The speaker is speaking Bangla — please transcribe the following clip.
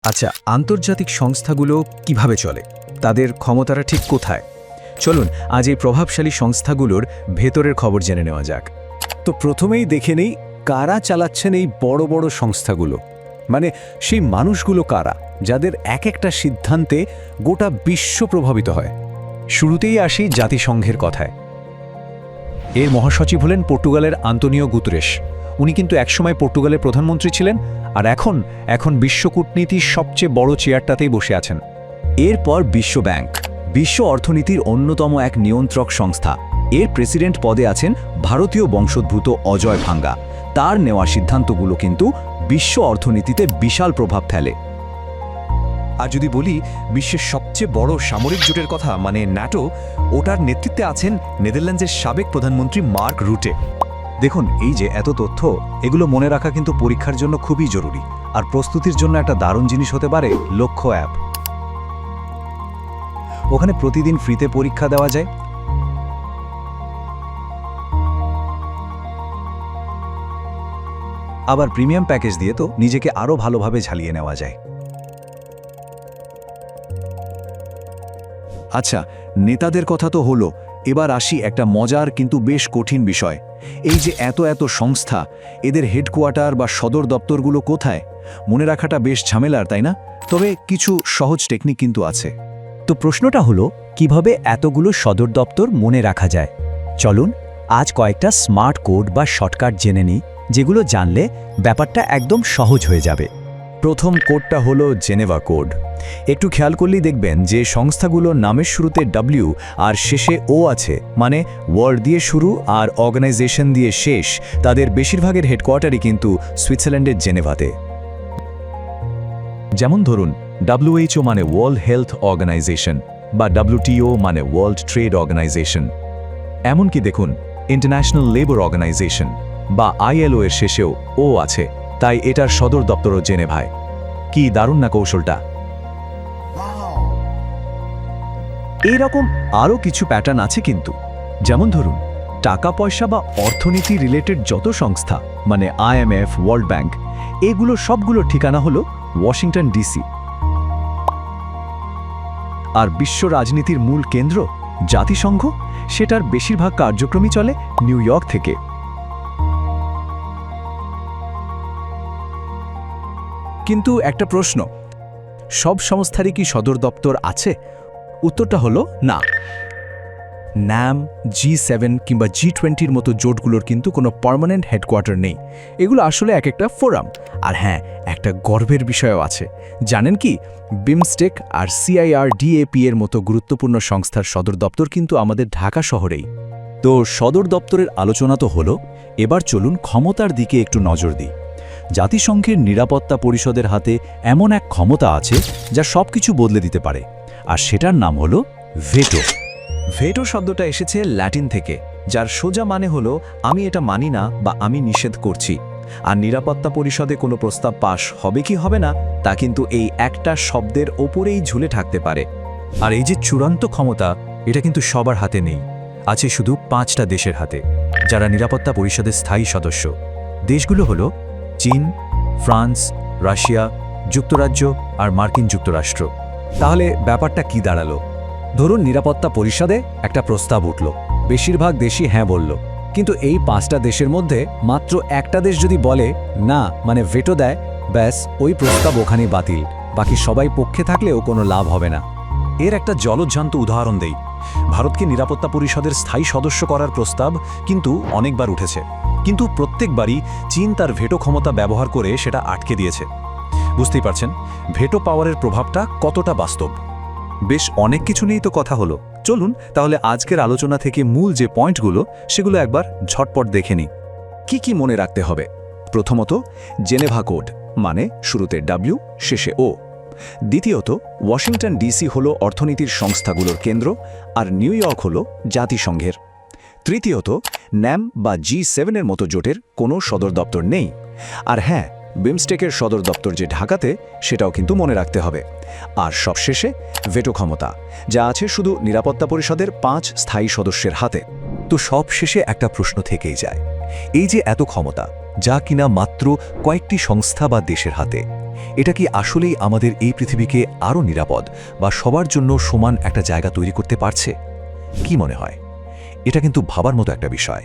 আচ্ছা, আন্তর্জাতিক সংস্থাগুলো কিভাবে চলে? তাদের ক্ষমতাটা ঠিক কোথায়? চলুন আজ এই প্রভাবশালী সংস্থাগুলোর ভেতরের খবর জেনে নেওয়া যাক। তো প্রথমেই দেখে নেই কারা চালাচ্ছেন এই বড় বড় সংস্থাগুলো। মানে সেই মানুষগুলো কারা, যাদের এক একটা সিদ্ধান্তে গোটা বিশ্ব প্রভাবিত হয়। শুরুতেই আসি জাতিসংঘের কথায়। এর মহাসচিব হলেন পর্তুগালের আন্তোনিও গুতরেস। উনি কিন্তু একসময় পর্তুগালের প্রধানমন্ত্রী ছিলেন, আর এখন বিশ্ব কূটনীতির সবচেয়ে বড় চেয়ারটাতেই বসে আছেন। এরপর বিশ্ব ব্যাংক, বিশ্ব অর্থনীতির অন্যতম এক নিয়ন্ত্রক সংস্থা। এর প্রেসিডেন্ট পদে আছেন ভারতীয় বংশোদ্ভূত অজয় ভাঙ্গা। তার নেওয়া সিদ্ধান্তগুলো কিন্তু বিশ্ব অর্থনীতিতে বিশাল প্রভাব ফেলে। আর যদি বলি বিশ্বের সবচেয়ে বড় সামরিক জোটের কথা, মানে ন্যাটো, ওটার নেতৃত্বে আছেন নেদারল্যান্ডসের সাবেক প্রধানমন্ত্রী মার্ক রুটে। দেখুন, এই যে এত তথ্য, এগুলো মনে রাখা কিন্তু পরীক্ষার জন্য খুবই জরুরি। আর প্রস্তুতির জন্য একটা দারুণ জিনিস হতে পারে লক্ষ্য অ্যাপ। ওখানে প্রতিদিন ফ্রিতে পরীক্ষা দেওয়া যায়। আবার প্রিমিয়াম প্যাকেজ দিয়ে তো নিজেকে আরও ভালোভাবে ঝালিয়ে নেওয়া যায়। আচ্ছা, নেতাদের কথা তো হলো, এবার আসি একটা মজার কিন্তু বেশ কঠিন বিষয়। এই যে এত এত সংস্থা, এদের হেডকোয়ার্টার বা সদর দপ্তরগুলো কোথায়? মনে রাখাটা বেশ ঝামেলার, তাই না? তবে কিছু সহজ টেকনিক কিন্তু আছে। তো প্রশ্নটা হলো, কিভাবে এতগুলো সদর দপ্তর মনে রাখা যায়? চলুন আজ কয়েকটা স্মার্ট কোড বা শর্টকাট জেনে নিই, যেগুলো জানলে ব্যাপারটা একদম সহজ হয়ে যাবে। প্রথম কোডটা হলো জেনেভা কোড। একটু খেয়াল করলেই দেখবেন যে সংস্থাগুলোর নামের শুরুতে ডব্লিউ আর শেষে ও আছে, মানে ওয়ার্ল্ড দিয়ে শুরু আর অর্গানাইজেশন দিয়ে শেষ। তাদের বেশিরভাগের হেডকোয়ার্টারই কিন্তু সুইজারল্যান্ডের জেনেভাতে। যেমন ধরুন, WHO মানে ওয়ার্ল্ড হেলথ অর্গানাইজেশন, বা WTO মানে ওয়ার্ল্ড ট্রেড অর্গানাইজেশন। এমনকি দেখুন, ইন্টারন্যাশনাল লেবার অর্গানাইজেশন বা ILO এর শেষেও ও আছে, তাই এটার সদর দপ্তরও জেনেভায়। কি দারুণ না কৌশলটা? এইরকম আরও কিছু প্যাটার্ন আছে কিন্তু। যেমন ধরুন, টাকা পয়সা বা অর্থনীতি রিলেটেড যত সংস্থা, মানে IMF, ওয়ার্ল্ড ব্যাংক, এগুলো সবগুলোর ঠিকানা হলো ওয়াশিংটন DC। আর বিশ্ব রাজনীতির মূল কেন্দ্র জাতিসংঘ, সেটার বেশিরভাগ কার্যক্রমই চলে নিউ ইয়র্ক থেকে। কিন্তু একটা প্রশ্ন, সব সংস্থারই কি সদর দপ্তর আছে? উত্তরটা হলো না। NAM, G7 কিংবা G20-র মতো জোটগুলোর কিন্তু কোনো পার্মানেন্ট হেডকোয়ার্টার নেই। এগুলো আসলে এক একটা ফোরাম। আর হ্যাঁ, একটা গর্বের বিষয়ও আছে। জানেন কি, বিমস্টেক আর CIRDAP এর মতো গুরুত্বপূর্ণ সংস্থার সদর দপ্তর কিন্তু আমাদের ঢাকা শহরেই। তো সদর দপ্তরের আলোচনা তো হলো, এবার চলুন ক্ষমতার দিকে একটু নজর দিই। জাতিসংঘের নিরাপত্তা পরিষদের হাতে এমন এক ক্ষমতা আছে যা সবকিছু বদলে দিতে পারে, আর সেটার নাম হলো ভেটো। ভেটো শব্দটা এসেছে ল্যাটিন থেকে, যার সোজা মানে হলো আমি এটা মানি না বা আমি নিষেধ করছি। আর নিরাপত্তা পরিষদে কোনো প্রস্তাব পাশ হবে কি হবে না, তা কিন্তু এই একটা শব্দের ওপরেই ঝুলে থাকতে পারে। আর এই যে চূড়ান্ত ক্ষমতা, এটা কিন্তু সবার হাতে নেই, আছে শুধু 5টা দেশের হাতে, যারা নিরাপত্তা পরিষদের স্থায়ী সদস্য। দেশগুলো হলো চীন, ফ্রান্স, রাশিয়া, যুক্তরাজ্য আর মার্কিন যুক্তরাষ্ট্র। তাহলে ব্যাপারটা কি দাঁড়ালো? ধরুন, নিরাপত্তা পরিষদে একটা প্রস্তাব উঠল, বেশিরভাগ দেশই হ্যাঁ বলল, কিন্তু এই 5টা দেশের মধ্যে মাত্র একটা দেশ যদি বলে না, মানে ভেটো দেয়, ব্যাস ওই প্রস্তাব ওখানেই বাতিল। বাকি সবাই পক্ষে থাকলেও কোনো লাভ হবে না। এর একটা জলজ্জান্ত উদাহরণ দেই। ভারতকে নিরাপত্তা পরিষদের স্থায়ী সদস্য করার প্রস্তাব কিন্তু অনেকবার উঠেছে, কিন্তু প্রত্যেকবারই চীন তার ভেটো ক্ষমতা ব্যবহার করে সেটা আটকে দিয়েছে। বুঝতেই পারছেন ভেটো পাওয়ারের প্রভাবটা কতটা বাস্তব। বেশ অনেক কিছু নিয়েই তো কথা হলো। চলুন তাহলে আজকের আলোচনা থেকে মূল যে পয়েন্টগুলো, সেগুলো একবার ঝটপট দেখে নিই। কি কি মনে রাখতে হবে? প্রথমত, জেনেভা কোড, মানে শুরুতে W, শেষে O। দ্বিতীয়ত, ওয়াশিংটন DC হলো অর্থনীতির সংস্থাগুলোর কেন্দ্র, আর নিউ ইয়র্ক হলো জাতিসংঘের। তৃতীয়ত, NAM বা G7-এর মতো জোটের কোনো সদর দপ্তর নেই। আর হ্যাঁ, বিমস্টেকের সদর দপ্তর যে ঢাকাতে, সেটাও কিন্তু মনে রাখতে হবে। আর সবশেষে ভেটো ক্ষমতা, যা আছে শুধু নিরাপত্তা পরিষদের 5 স্থায়ী সদস্যের হাতে। তো সব শেষে একটা প্রশ্ন থেকেই যায়, এই যে এত ক্ষমতা, যা কিনা মাত্র কয়েকটি সংস্থা বা দেশের হাতে, এটা কি আসলেই আমাদের এই পৃথিবীকে আরও নিরাপদ বা সবার জন্য সমান একটা জায়গা তৈরি করতে পারছে? কি মনে হয়? এটা কিন্তু ভাবার মতো একটা বিষয়।